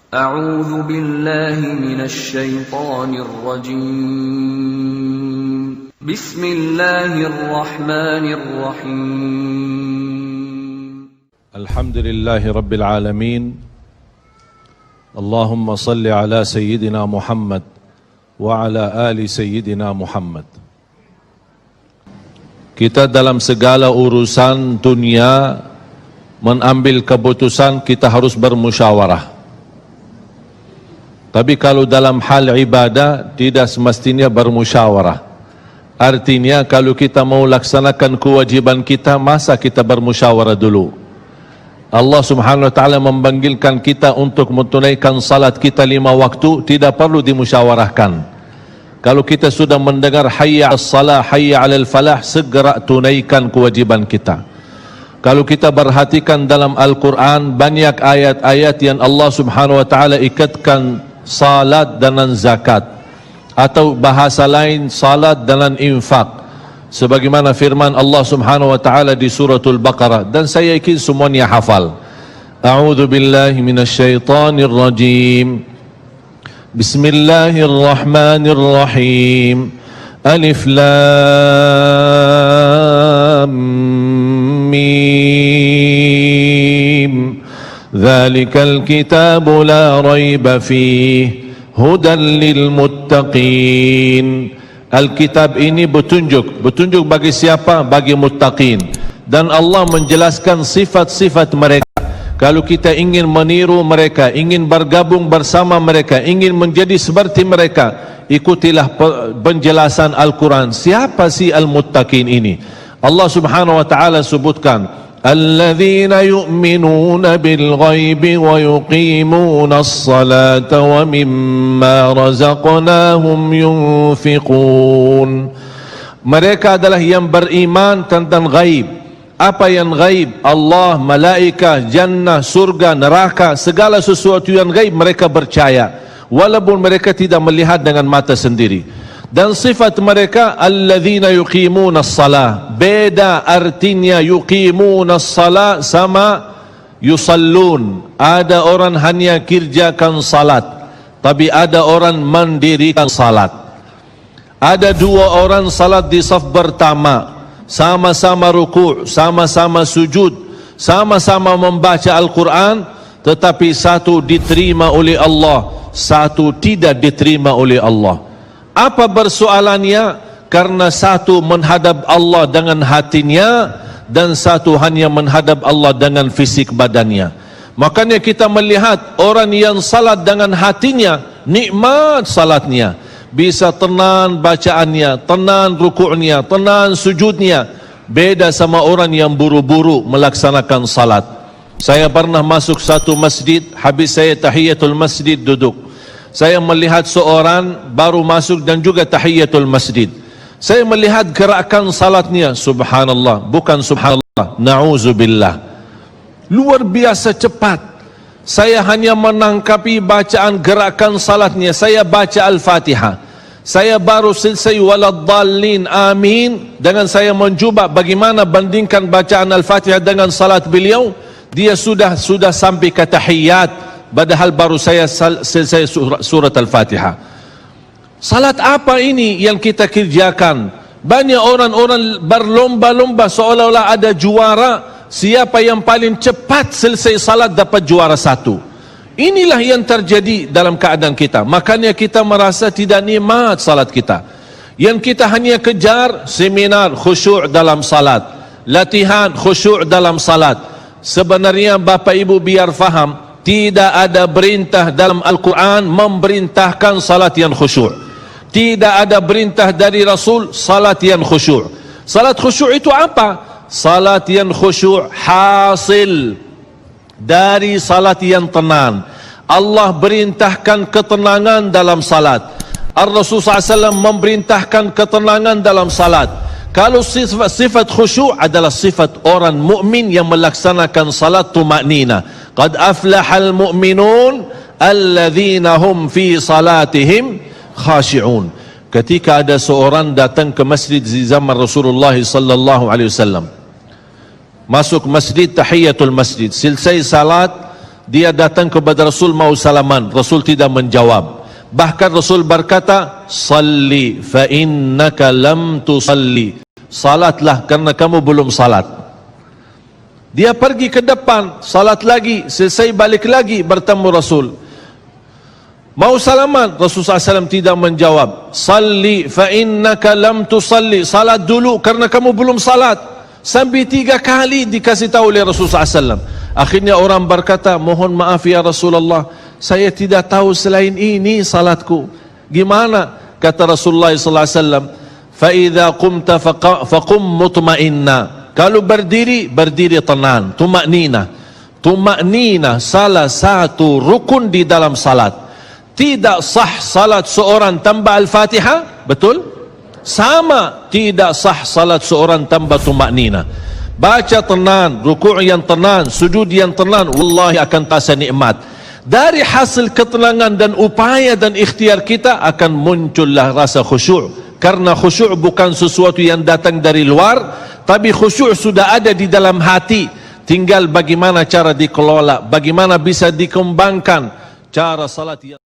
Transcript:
أعوذ بالله من الشيطان الرجيم بسم الله الرحمن الرحيم الحمد لله رب العالمين اللهم صل على سيدنا محمد وعلى آل سيدنا Muhammad. Kita dalam segala urusan dunia mengambil keputusan kita harus bermusyawarah. Tapi kalau dalam hal ibadah tidak semestinya bermusyawarah. Artinya kalau kita mau laksanakan kewajiban kita, masa kita bermusyawarah dulu? Allah subhanahu wa ta'ala memanggilkan kita untuk menunaikan salat kita 5 waktu, tidak perlu dimusyawarahkan. Kalau kita sudah mendengar hayya as-salah, hayya alal falah, segera tunaikan kewajiban kita. Kalau kita perhatikan dalam Al-Quran, banyak ayat-ayat yang Allah subhanahu wa ta'ala ikatkan salat dengan zakat, atau bahasa lain salat dengan infak, sebagaimana firman Allah subhanahu wa ta'ala di suratul Baqarah, dan saya yakin semuanya hafal. A'udzu billahi minasyaitonir rajim. Bismillahirrahmanirrahim. Alif lam mim. Dzalikal kitabu la raiba fihi hudan lil muttaqin. Alkitab ini petunjuk bagi siapa? Bagi muttaqin. Dan Allah menjelaskan sifat-sifat mereka. Kalau kita ingin meniru mereka, ingin bergabung bersama mereka, ingin menjadi seperti mereka, ikutilah penjelasan Al-Quran. Siapa si al-muttaqin ini? Allah subhanahu wa ta'ala sebutkan, alladzina yu'minuna bil ghaibi wa yuqimuna as-salata wa mimma razaqnahum yunfiqun. Mereka adalah yang beriman tentang ghaib. Apa yang gaib? Allah, malaikah, jannah, surga, neraka, segala sesuatu yang gaib mereka percaya, walaupun mereka tidak melihat dengan mata sendiri. Dan sifat mereka alladzina yuqimuna as-salah. Beda artinya yuqimuna as-salah sama yusallun. Ada orang hanya kerjakan salat, tapi ada orang mendirikan salat. Ada 2 orang salat di saf pertama, sama-sama ruku', sama-sama sujud, sama-sama membaca Al-Quran, tetapi satu diterima oleh Allah, satu tidak diterima oleh Allah. Apa persoalannya? Karena satu menghadap Allah dengan hatinya, dan satu hanya menghadap Allah dengan fisik badannya. Makanya kita melihat orang yang salat dengan hatinya, nikmat salatnya, bisa tenang bacaannya, tenang rukuknya, tenang sujudnya. Beda sama orang yang buru-buru melaksanakan salat. Saya pernah masuk satu masjid, habis saya tahiyatul masjid duduk. Saya melihat seorang baru masuk dan juga tahiyatul masjid. Saya melihat gerakan salatnya, subhanallah, bukan subhanallah, na'udzubillah, luar biasa cepat. Saya hanya menangkapi bacaan gerakan salatnya. Saya baca Al-Fatihah, saya baru selesai waladdallin amin, dengan saya mencuba bagaimana bandingkan bacaan Al-Fatihah dengan salat beliau, dia sudah sampai ke tahiyat, padahal baru saya selesai surat Al-Fatihah. Salat apa ini yang kita kerjakan? Banyak orang-orang berlomba-lomba seolah-olah ada juara. Siapa yang paling cepat selesai salat dapat juara 1. Inilah yang terjadi dalam keadaan kita. Makanya kita merasa tidak nikmat salat kita. Yang kita hanya kejar seminar khusyuk dalam salat, latihan khusyuk dalam salat. Sebenarnya Bapak Ibu biar faham, tidak ada perintah dalam Al-Quran memerintahkan salat yang khusyuk. Tidak ada perintah dari Rasul salat yang khusyuk. Salat khusyuk itu apa? Salat yang khusyuk hasil dari salat yang tenang. Allah perintahkan ketenangan dalam salat. Ar-Rasul SAW memerintahkan ketenangan dalam salat. Kalau sifat khusyuk adalah sifat orang mukmin yang melaksanakan salat tumaknina. Qad aflahal mu'minun alladzina hum fi salatihim khashi'un. Ketika ada seorang datang ke masjid di zaman Rasulullah sallallahu alaihi wasallam, masuk masjid tahiyatul masjid, selesai salat dia datang kepada Rasul mau salaman, Rasul tidak menjawab. Bahkan Rasul berkata, salli fa innaka lam tusalli, salatlah karena kamu belum salat. Dia pergi ke depan, salat lagi, selesai balik lagi bertemu Rasul. Mau salaman, Rasulullah SAW tidak menjawab. Salli fa innaka lam tusalli, salat dulu karena kamu belum salat. Sampai 3 kali dikasih tahu oleh Rasulullah SAW. Akhirnya orang berkata, mohon maaf ya Rasulullah, saya tidak tahu selain ini salatku. Gimana? Kata Rasulullah SAW, fa idza qumta faqum mutma'inna. Kalau berdiri, berdiri tenang, tumaknina. Tumaknina salah satu rukun di dalam salat. Tidak sah salat seorang tanpa Al-Fatihah, betul? Sama tidak sah salat seorang tanpa tumaknina. Baca tenang, rukuk yang tenang, sujud yang tenang, wallahi akan terasa nikmat. Dari hasil ketenangan dan upaya dan ikhtiar kita akan muncullah rasa khusyuk. Karena khusyuk bukan sesuatu yang datang dari luar, tapi khusyuk sudah ada di dalam hati. Tinggal bagaimana cara dikelola, bagaimana bisa dikembangkan cara salat yang